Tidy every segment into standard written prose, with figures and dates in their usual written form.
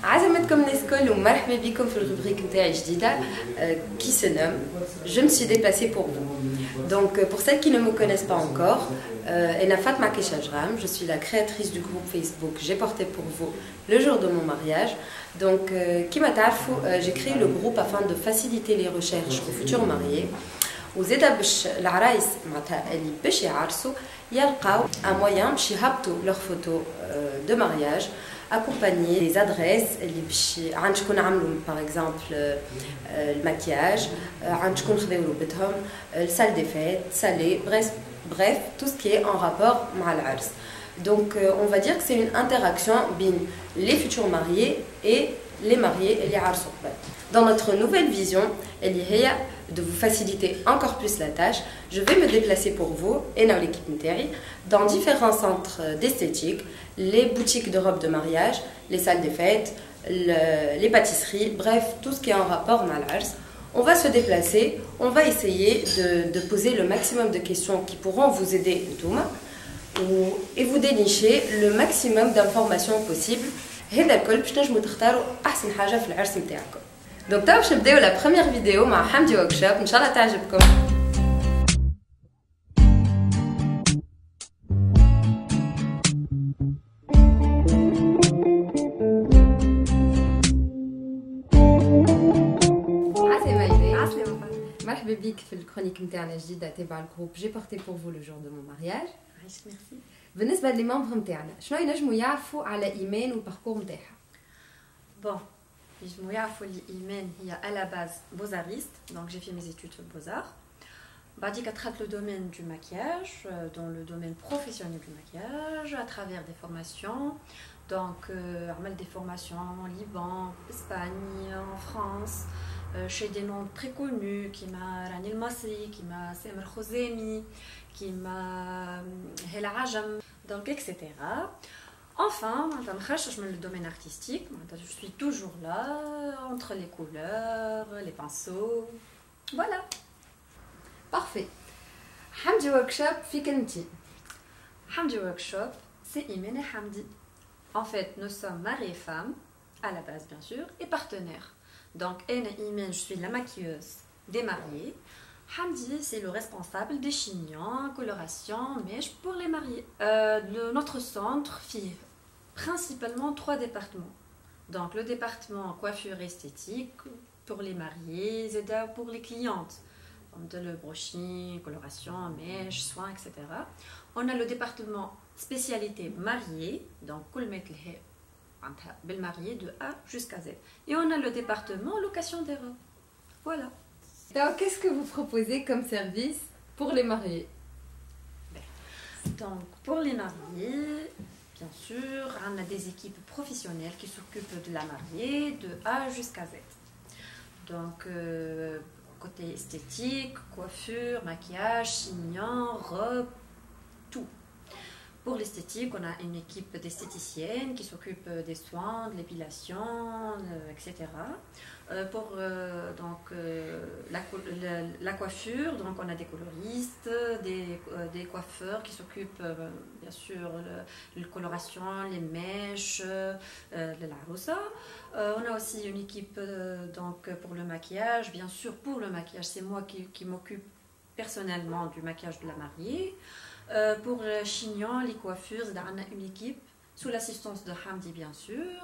عزمتكم الناس الكل ومرحبا بكم في الروبريك نتاعي جديدة qui se nomme Je me suis déplacée pour vous. Donc pour celles qui ne me connaissent pas encore, Ena Fatma Keshajram, je suis la créatrice du groupe Facebook J'ai porté pour vous le jour de mon mariage. Donc كما تعرفوا j'ai créé le groupe afin de faciliter les recherches aux futurs mariés. وزيدا باش العرايس معناتها اللي باش يعرسوا يلقاو ان مويان باش يهبطوا لوغ فوتو دو مارياج accompagner les adresses اللي باش عند شكون عملوا باغ اكزومبل المكياج عند شكون خذاو روبتهم السال دي فيت سالي bref tout ce qui est en rapport مع العرس. Donc on va dire que c'est une interaction بين les futurs mariés et les mariés اللي عرسوا قبل. Dans notre nouvelle vision, اللي هي de vous faciliter encore plus la tâche, je vais me déplacer pour vous et l'équipe نتاعي dans différents centres d'esthétique, les boutiques de robes de mariage, les salles des fêtes, les pâtisseries, bref, tout ce qui est en rapport avec l'ars. On va se déplacer, on va essayer de poser le maximum de questions qui pourront vous aider et vous dénicher le maximum d'informations possibles. هذا الكل باش تنجموا تختاروا احسن حاجه في العرس نتاعكم. دونك تو باش نبداو لا بروميير فيديو مع حمدي ورك شوب، ان شاء الله تعجبكم. مرحبا بك في الكرونيك نتاعنا الجديده تبع الجروب جي بورتي بور فو لو جور دو مون مارياج. عايشك ميرسي. بالنسبه لي ممبر نتاعنا شنو ينجموا يعرفوا على ايمان والباركور نتاعها؟ بون ينجموا يعرفوا اللي ايمان هي à la base beaux-artiste, donc j'ai fait mes études sur beaux-arts. بعديك دخلت le domaine du maquillage, dans le domaine professionnel du maquillage à travers des formations. Donc عملت des formations en Liban, Espagne, en France, chez des noms très connus qui m'a Rani El-Masri, qui m'a Samer Khouzemi, qui m'a Hela Ajam, donc etc. Enfin, je me le domaine artistique, je suis toujours là, entre les couleurs, les pinceaux, voilà. Parfait. Hamdi Workshop, في كلمتين. Hamdi Workshop, c'est Imen et Hamdi. En fait, nous sommes mari et femme, à la base bien sûr, et partenaires. Donc, Imen, je suis la maquilleuse des mariés. Hamdi, c'est le responsable des chignons, coloration, mèches pour les mariés. Notre centre fait principalement 3 départements. Donc, le département coiffure esthétique pour les mariés, Zeda pour les clientes. De le brushing, coloration, mèches, soins, etc. On a le département spécialité mariée, donc marié de A jusqu'à Z. Et on a le département location des robes. Voilà. Alors, qu'est-ce que vous proposez comme service pour les mariés? Donc, pour les mariés, bien sûr, on a des équipes professionnelles qui s'occupent de la mariée de A jusqu'à Z. Donc, côté esthétique, coiffure, maquillage, chignon, robe, tout. Pour l'esthétique, on a une équipe d'esthéticiennes qui s'occupe des soins, de l'épilation, etc. Pour la coiffure, donc on a des coloristes, des coiffeurs qui s'occupent bien sûr de la coloration, les mèches, la rosa. On a aussi une équipe donc pour le maquillage. Bien sûr, pour le maquillage, c'est moi qui m'occupe personnellement du maquillage de la mariée. Pour le chignon, les coiffures, on a une équipe sous l'assistance de Hamdi bien sûr.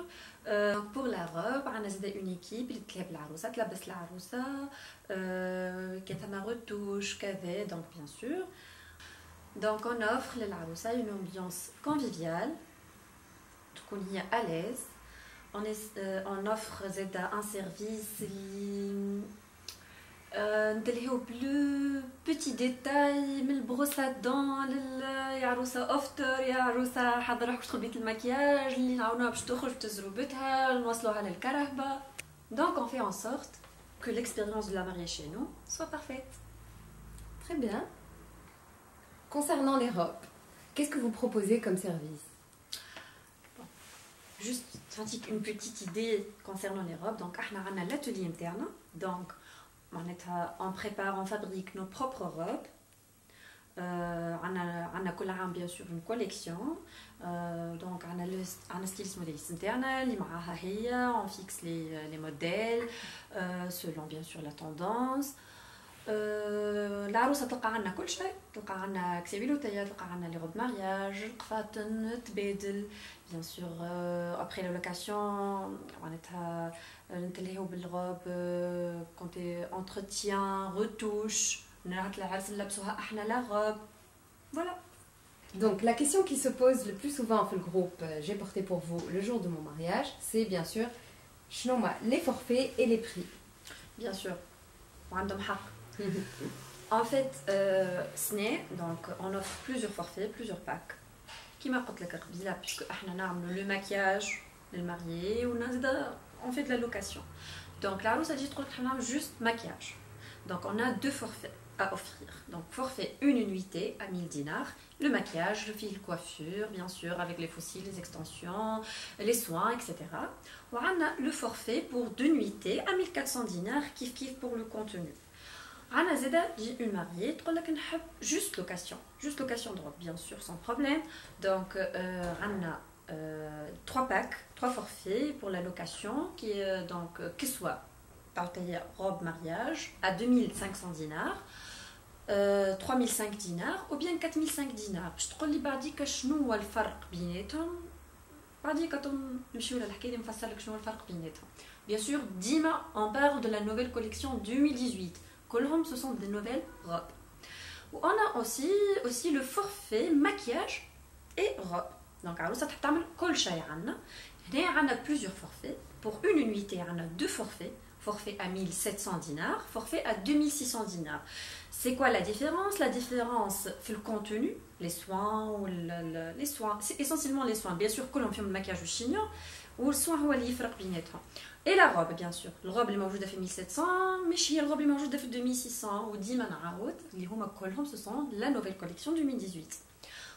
Pour la robe, on a une équipe qui تلبس العروسة تلبس العروسة كتعمل retouche كذا, donc bien sûr. Donc on offre للعروسة une ambiance conviviale, تكون هي à l'aise. On offre un service نديرو بلو بيتي ديتاي من البروسه دون يا عروسه افتر يا عروسه حضر روحك تدخل بيت المكياج اللي نعاونوها باش تخرج تزربتها نوصلوها للكرهبه. Donc on fait en sorte que l'expérience de la mariée chez nous soit parfaite. Très bien. Concernant les robes, qu'est-ce que vous proposez comme service? Bon, juste une petite idée concernant les robes. Donc احنا عندنا l'atelier interne. Donc on prépare, on fabrique nos propres robes. عندنا كل عام بيان سور une collection. Donc عندنا styliste modéliste interne اللي معاها هي on fixe les modèles selon bien sûr la tendance. العروسه تلقى عندنا كل شيء، تلقى عندنا كسيفيلوتيات، تلقى عندنا لي روب مارياج، القفاطن، تبادل بيان سور ابري لا لوكاسيون معناتها نتلهيو بالروب كونتي انتروتيان روتوش نعرف العرس نلبسوها احنا لا روب فوالا. Donc la question qui se pose le plus souvent في الجروب j'ai porté pour vous le jour de mon mariage, c'est bien sûr شنو هما les forfaits et les prix. Bien sûr وعندهم حق. En fait, donc on offre plusieurs forfaits, plusieurs packs. Qui m'a قلت لك قبيله puisque احنا نعملوا le maquillage للمarié on fait de la location. Donc la عروسه تجي تقول لك نعمل juste maquillage. Donc on a deux forfaits à offrir. Donc forfait une nuitée à 1000 dinars, le maquillage, le fil coiffure, bien sûr avec les fossiles, les extensions, les soins, etc. On a le forfait pour 2 nuitées à 1400 dinars, kiff pour le contenu. Ana Zeda dit une mariée, juste location de robe, bien sûr, sans problème. Donc, on a 3 packs, 3 forfaits pour la location, qui est donc, que soit robe mariage à 2500 dinars, 3005 dinars ou bien 4005 dinars. Je te dis que شنو هو الفرق بيناتهم. بعدي كنتم نمشيو للحكايه نفسر لك شنو الفرق بيناتهم. Bien sûr, ديما on parle de la nouvelle collection 2018. Colhom, ce sont des nouvelles robes. On a aussi le forfait maquillage et robe. Donc, ça تعمل كل شيء عندنا. هنا عندنا plusieurs forfaits. Pour une nuitée, on a 2 forfaits. Forfait à 1700 dinars, forfait à 2600 dinars. C'est quoi la différence? La différence, c'est le contenu, les soins, les soins, c'est essentiellement les soins. Bien sûr, que l'on fait le maquillage ou chignon, ou le soin, c'est le différence. Et la robe, bien sûr. La robe, elle est موجودة في 1700, mais chez la robe, elle est موجودة في 2600 ou 10 manaraout. Les hommes, ce sont la nouvelle collection 2018.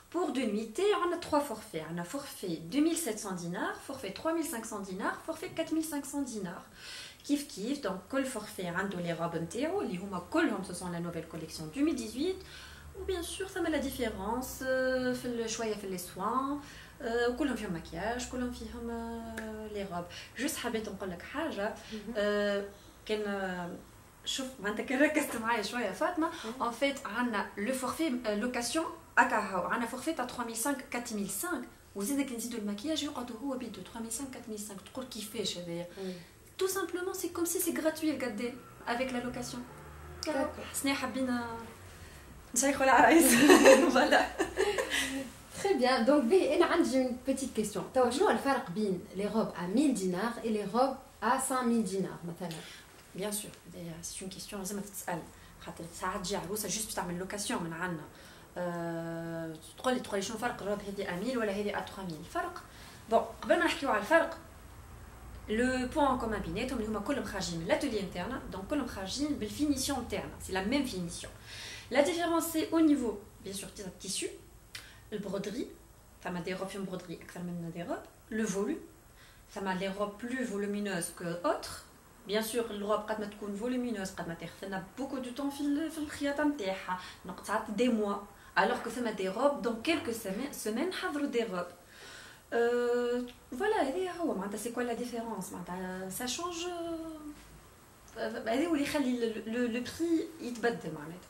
Pour 2 nuitées, on a 3 forfaits. On a forfait 2700 dinars, forfait 3500 dinars, forfait 4500 dinars. Kif, donc, كل forfait, on a les robes نتاعو اللي هما كلهم ce sont la nouvelle collection 2018. Ou bien sûr, ça met la différence في الشوية في les soins. وكلهم فيهم مكياج، كلهم فيهم لي روب. جوست حبيت نقول لك حاجه كان شوف معناتها كان ركزت معايا شويه فاطمه ان فيت عندنا لو فورفي لوكاسيون اكاهو عندنا فورفي تاع 3005 4005 وزيد كي نزيدوا المكياج يقعدوا هو بيدو 3005 4005 تقول كيفاش هذايا tout simplement c'est comme si c'est gratuit القدام avec la location. حسنا حابين نشيخوا العرايس فوالا. Très bien. Donc, j'ai une petite question. Tu sais, quel est le فرق بين les robes à 1000 dinars et les robes à 5000 dinars, مثلا? Bien sûr. C'est une question لازم تتسأل. خاطر ساعات تجي عروسة juste باش تعمل لوكاسيون من عندنا. تقول لي شنو الفرق الروب هذه à 1000 ولا هذه à 3000؟ الفرق. بون قبل ما نحكيو على الفرق. Le point commun بيناتهم اللي هما كلهم خارجين من l'atelier interne, donc كلهم خارجين بالفينيسيون interne. C'est la même finition. La différence c'est au niveau, bien sûr, du tissu. Le broderie, ça m'a des robes en broderie, ça m'a des robes. Le volume, ça m'a les robes plus volumineuses que autres. Bien sûr, le robe quand ma تكون volumineuse, quand ma on a beaucoup de temps في الخياطة نتاعها، نقطع des mois. Alors que ça m'a des robes dans quelques semaines حضروا des robes. Voilà, c'est quoi la différence? Ça change. اللي يخلي le prix يتبدل معناتها.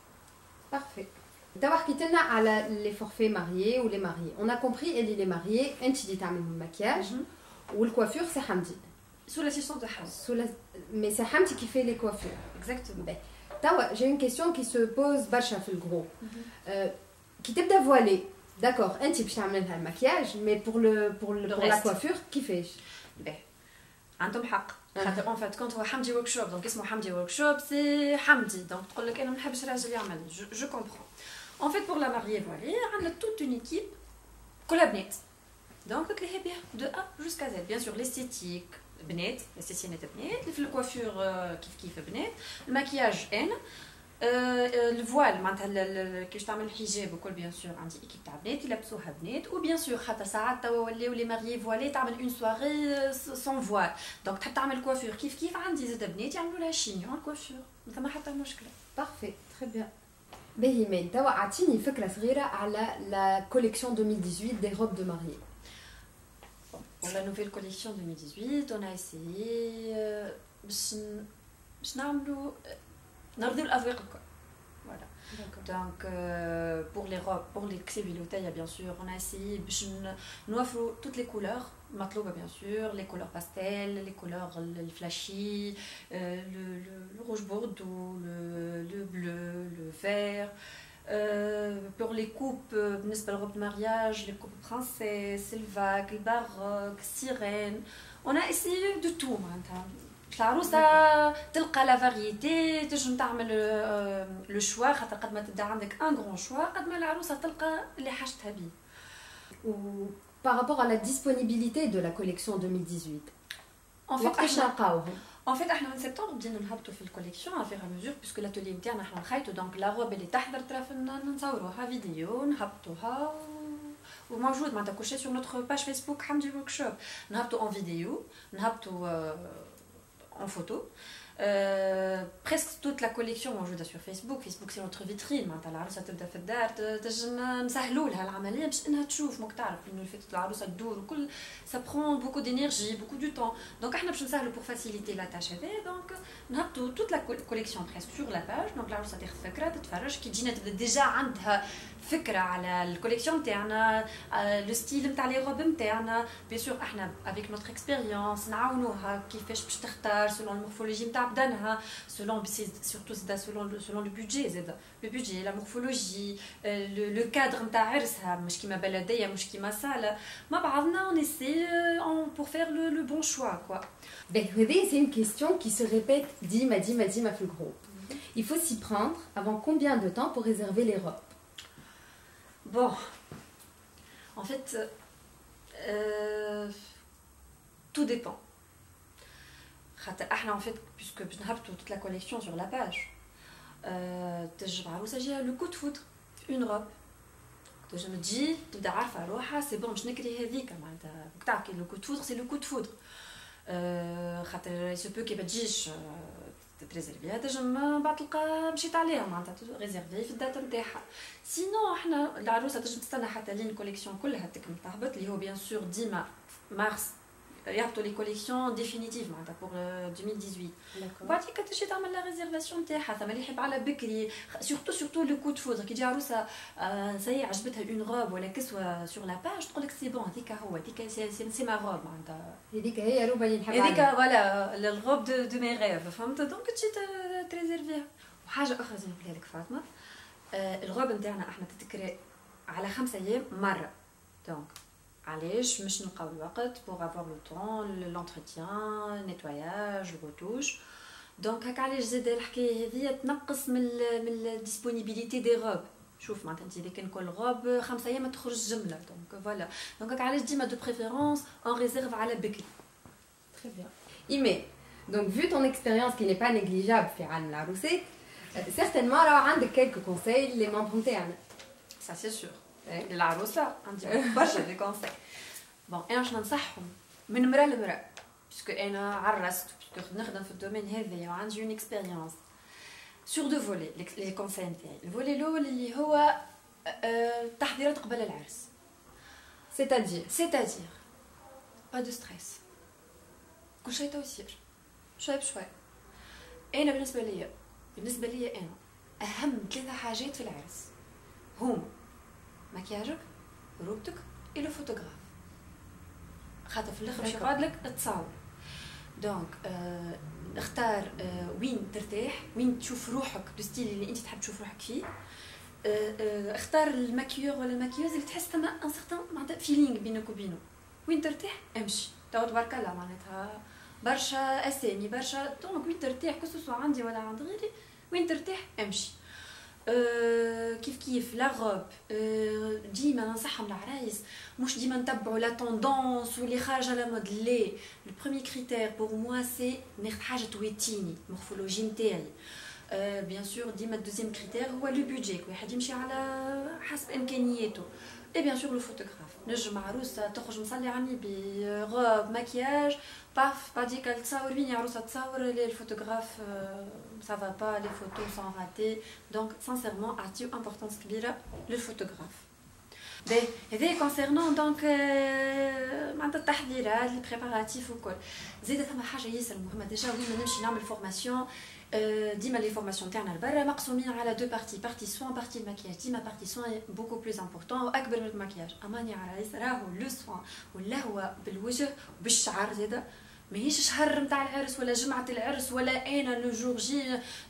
Parfait. D'abord, qui tenait à les forfaits mariés ou les mariés. On a compris, elle est mariée, elle dit que le maquillage, ou le coiffure, c'est Hamdi. Sous l'assistance de Hamdi. Mais c'est Hamdi qui fait les coiffures. Exactement. J'ai une question qui se pose, Bacha fait le gros. Qui t'aide à voiler. D'accord, elle dit que tu le maquillage, mais pour la coiffure, qui fait? عندهم حق. خاطر en fait quand هو حمدي workshop donc اسمه حمدي workshop c'est حمدي donc تقول لك انا ما نحبش راجل يعمل je comprends. En fait pour la mariée voilée on a toute une équipe كلها بنات donc تلاقيها بها de A jusqu'à Z. Bien sûr l'esthétique بنات l'esthéticienne بنات في الكوافير كيف بنات الماكياج انا الفوال معناتها كيفاش تعمل الحجاب وكل بيان سور عندي ايكيب تاع بنات يلبسوها بنات وبيان سور خاطر ساعات توا ولاو لي ماريي فوالي تعمل اون سواري سون فوال دونك تحب تعمل كوافير كيف عندي زاد بنات يعملوا لها شينيون كوافير ما ثما حتى مشكله. Parfait, très bien. باهي مي توا اعطيني فكره صغيره على لا كوليكسيون 2018 des robes de mariée. Pour la nouvelle collection 2018 on a essayé باش نعملوا نرضيو الاذواق الكل. Voilà. Donc pour les robes, pour les ksevillotaya bien sûr, on a essayé nous offrir toutes les couleurs, matlouba bien sûr, les couleurs pastel, les couleurs flashy, le rouge bordeaux, le bleu, le vert. Pour les coupes, بالنسبة للروب de mariage, les coupes princesse, le vague, le baroque, sirène, on a essayé de tout maintenant. العروسه تلقى لا فاريتي تنجم تعمل لو شوا خاطر قد ما تبدا عندك ان غران شوا قد ما العروسه تلقى اللي حاجتها بيه. و par rapport à la disponibilité de la collection 2018 وقتاش نلقاوهم؟ En fait, احنا من سبتمبر بدينا نهبطوا في الكوليكسيون à faire à mesure puisque l'atelier نتاعنا احنا نخيطوا دونك لا روب اللي تحضر ترى نصوروها فيديو نهبطوها وموجود معناتها كل شيء sur notre page Facebook حمدي workshop. نهبطوا en vidéo نهبطوا en photo. Presque toute la collection موجودة sur Facebook. Facebook c'est notre vitrine. معناتها العروسة تبدا في الدار تنجم نسهلوا لها العملية باش انها تشوف ماك تعرف انه الفت العروسة تدور وكل ça prend beaucoup d'énergie, beaucoup du temps. Donc احنا باش نسهلوا pour faciliter la tâche هذه. Donc نهبطوا toute la collection presque sur la page. Donc العروسة تاخذ فكرة تتفرج كي تجينا تبدا ديجا عندها فكرة على الكوليكسيون تاعنا لو ستيل نتاع لي روب نتاعنا. بيان سور احنا افيك نوتر اكسبيريونس نعاونوها كيفاش باش تختار سولون المورفولوجي نتاع بدنها سولون سورتو زادا سولون لو بودجي زادا لو بودجي لا مورفولوجي لو كادر نتاع عرسها مش كيما بلديه مش كيما صاله مع بعضنا اون اسي pour faire le bon choix quoi. C'est une question qui se répète dima في الجروب. Il faut s'y prendre avant combien de temps pour réserver les robes? Bon, en fait, tout dépend. En fait, puisque je n'ai toute la collection sur la page, le coup de foudre, une robe. Je me dis, c'est bon, je n'ai que le coup de foudre, c'est le coup de foudre. Il se peut qu'il y ait تريزيرفي هذا جم بعد تلقى مشيت عليها معناتها ريزيرفي في الداتا نتاعها. سينو احنا العروسه تنجم تستنى حتى لين الكوليكسيون كلها تكمل تهبط اللي هو بيان سور ديما مارس يهبطوا لي كوليكسيون ديفينيتيف معناتها بور 2018. بعد كي تجي تعمل لا ريزيرفاسيون نتاعها ثم اللي يحب على بكري سورتو لو كود فودر كي تجي عروسه سي عجبتها اون روب ولا كسوه سور لا باج تقول لك سي بون هذيك هو هذيك سي ما روب معناتها هذيك هي روب اللي نحب هذيك فوالا الروب دو مي ريف فهمت دونك تجي تريزيرفيها. وحاجه اخرى زي نقولها لك فاطمه الروب نتاعنا احنا تتكري على 5 ايام مره دونك علاش مش نلقاو الوقت pour avoir le temps l'entretien nettoyage le retouche donc هكا علاش زاد الحكايه هذه تنقص من الديسپونيبيليتي دي روب. شوف معناتها انت اذا كان كل روب 5 ايام تخرج جمله دونك فوالا دونك هكا علاش ديما دو بريفيرونس اون ريزيرف على بكري. Très bien. Ime, donc vu ton expérience qui n'est pas négligeable في عالم العروسات certainement راه عندك quelques conseils les membres نتاعنا. Ça c'est sûr. للعروسه عندي برشا دي كونساي. بون انا باش ننصحهم من مرا لمرا باسكو انا عرست باسكو نخدم في الدومين هذايا وعندي اون اكسبيريونس سور دو فولي لي كونساي نتاعي. الفولي الاول اللي هو التحضيرات قبل العرس c'est-à-dire با دو ستريس كل شيء تو يصير شوي بشوي. انا بالنسبه ليا انا اهم 3 حاجات في العرس هما مكياجك روبتك et le photographe خاطر في الاخر باش يقعد لك تصاور. دونك اختار وين ترتاح وين تشوف روحك الستيل اللي انت تحب تشوف روحك فيه. اختار الماكيور ولا الماكيوز اللي تحس ثما ان سيغتان معناتها فيلينغ بينك وبينه. وين ترتاح امشي تو تبارك الله معناتها برشا اسامي برشا دونك وين ترتاح كسوسوا عندي ولا عند غيري وين ترتاح امشي. كيف لا روب ديما ننصحهم العرايس مش ديما نتبعوا لا توندونس واللي خارجه على مود لي. لو بروميير كريتير بور موا سي ناخذ حاجه تويتيني مورفولوجي نتاعي بيان سور ديما الدوزيام كريتير هو لو بودجي، كل واحد يمشي على حسب امكانياته. اي بيان سور لو فوتوغراف، نجم عروسه تخرج مصلي على النبي غوب مكياج باف بعديك تصوريني عروسه تصور الفوتوغراف سافا با لي فوتو سون راتي. دونك سانسيرمون اعطيو امبورطونس كبيره للفوتوغراف. باهي هذا كونسيرنون دونك معناتها التحضيرات البريباراتيف وكل. زيد ثم حاجه ياسر مهمه ديجا وين نمشي نعمل فورماسيون. ديما لي فورماسيون تاعنا لبرا مقسومين على دو بارتي، بارتي سوان بارتي الماكياج. ديما بارتي سوان بوكو بلوس امبورطون واكبر من الماكياج. اماني على ياسر راهو لو سوان واللهوه بالوجه وبالشعر زاده ماهيش شهر نتاع العرس ولا جمعه العرس ولا انا لو جور جي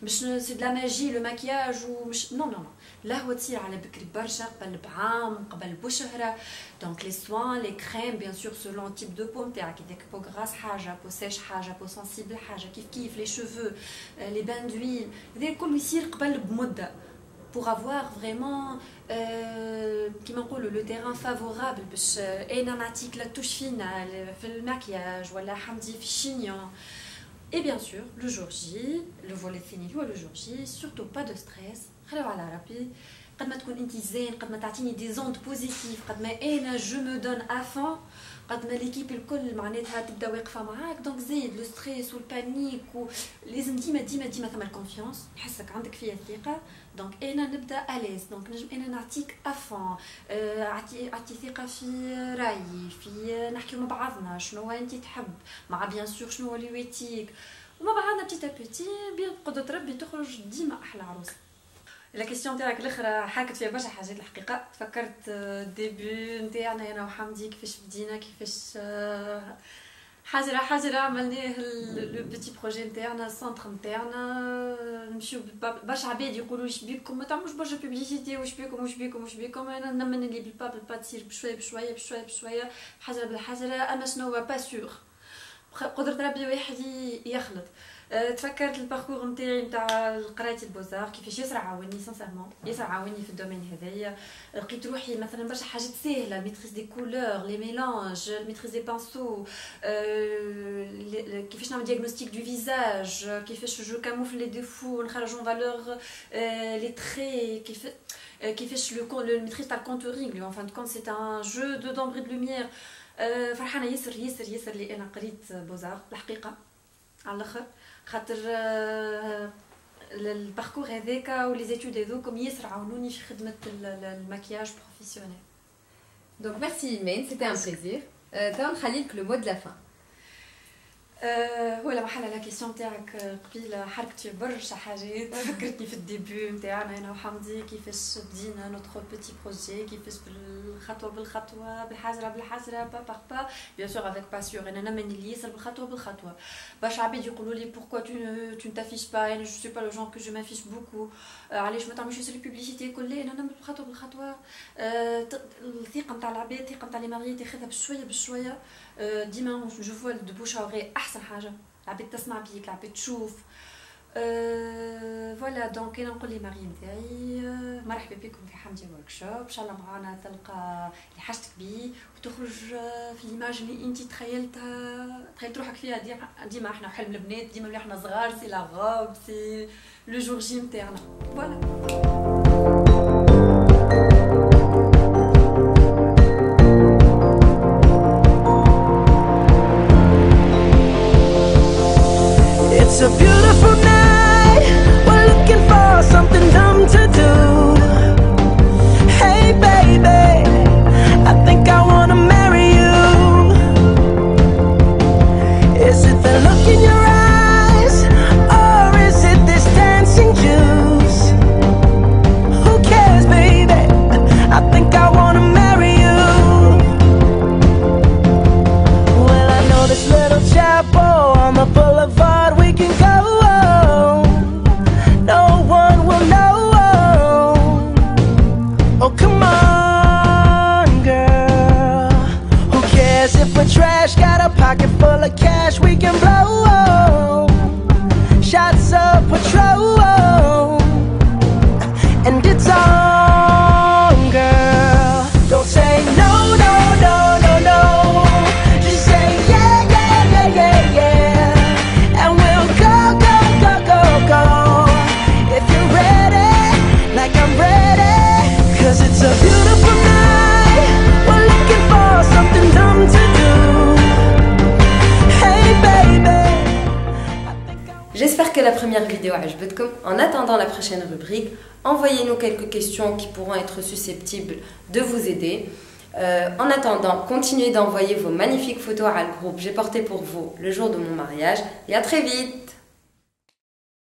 باش سي دلا ماجي لو ماكياج ومش نو نو نو. القهوه تصير على بكري برشا قبل بعام قبل بشهره. دونك لي سوان لي كريم بيان سور سولون تيب دو بو نتاعك، اذاك بو غراس حاجه، بو سيش حاجه، بو سنسيبل حاجه، كيف كيف لي شوفو لي بان دويل هذا كله يصير قبل بمده pour avoir vraiment كيما نقولوا لو تيران فافورابل باش انا نعطيك لا توش فينال في الماكياج ولا حمدي في الشينيون. Et bien sûr, le jour J, le volet fini هو le jour J, surtout pas de stress. خليو على ربي. قد ما تكون انت زين، قد ما تعطيني دي زوند بوزيتيف، قد ما انا جو مو دون افون، قد ما ليكيب الكل معناتها تبدا واقفه معاك. دونك زيد لو ستريس والبانيك ولازم ديما ديما ديما ثم الكونفيونس، نحسك عندك فيا الثقه. دونك انا نبدا اليز، دونك نجم انا نعطيك افون، اعطي ثقه في رايي، في نحكيو مع بعضنا شنو انت تحب، مع بيان سور شنو اللي ويتيك، ومع بعضنا بتيتا بيتي بقدره ربي تخرج ديما احلى عروسه. لا كيسيون تاعك الاخرى حاكت فيها برشا حاجات الحقيقه. تفكرت الديبي نتاعنا انا وحمدي كيفاش بدينا، كيفاش حاجه عملناه لو بيتي بروجي نتاعنا، السونتر نتاعنا. نمشيو برشا عباد يقولوا واش بيكم ما تعملوش برشا بوبليسيتي، واش بيكم انا نمن اللي بالبا تصير بشويه بشويه بشويه بشويه حجره بالحجره. اما شنو با سور قدرة ربي واحد يخلط. تفكرت الباركور نتاعي نتاع قرايه البوزار كيفاش ياسر عاوني، سانسيرمون ياسر عاوني في الدومين هذايا. لقيت روحي مثلا برشا حاجات ساهله، ميتريز دي كولور، لي ميلانج، ميتريز دي بانسو، كيفاش نعمل دياغنوستيك دو فيزاج، كيفاش جو كاموفل لي ديفو نخرجوا فالور لي تري، كيفاش لو ميتريز تاع الكونتورينغ. ان فان كونت سي ان جو دو دومبري دو لوميير. فرحانه ياسر ياسر ياسر اللي انا قريت بوزار الحقيقه على الاخر، خاطر الباركور هذاك ولي زيتود هذوكم ياسر عاونوني في خدمه الماكياج بروفيسيونيل. Donc merci Imen, c'était un plaisir. توا نخلي لك لو مو دو لا فان. ولا محل لا كيسيون تاعك قبيله حركتي برشا حاجات فكرتني في الديبي نتاعنا انا وحمدي، كيفاش بدينا نوتر بيتي بروجي، كيفاش بالخطوه بالخطوه بالحجره بالحجره با باغ با بيان سور افيك باسيور. انا نمن اللي يسال بالخطوه بالخطوه. برشا عباد يقولوا لي بوركوا tu ne t'affiches pas، انا جو سوي با لو جون كو جو مافيش بوكو، علاش ما تعملش سي البوبليسيتي كل. انا نعمل بالخطوه بالخطوه. الثقه نتاع العباد، الثقه نتاع لي ماري تاخذها بشويه بشويه. ديما جو فوا دو بوش اوري احسن حاجه، العباد تسمع بيك، العباد تشوف. فوالا دونك انا نقول لي ماري نتاعي مرحبا بكم في حمدي ورك شوب. ان شاء الله معانا تلقى اللي حاجتك بيه وتخرج في الايماج اللي انت تخيلت روحك فيها. ديما احنا حلم البنات، ديما احنا صغار سي لا غوب سي لو جور جي نتاعنا. فوالا It's a beautiful night, we're looking for something dumb to do. Hey baby, I think I wanna marry you. Is it the look in your eyes, or is it this dancing juice? Who cares baby, I think I wanna marry you. Well I know this little chapel on the boulevard we can go, no one will know. Oh come on girl, who cares if we're trash, got a pocket full of cash we can blow. Shots of Patron and it's on girl. Don't say no, no, no, no, no. Just say yeah, yeah, yeah, yeah, yeah. And we'll go, go, go, go, go. que la première vidéo عجبتكم. En attendant la prochaine rubrique, envoyez-nous quelques questions qui pourront être susceptibles de vous aider. En attendant, continuez d'envoyer vos magnifiques photos à le groupe J'ai porté pour vous le jour de mon mariage et à très vite.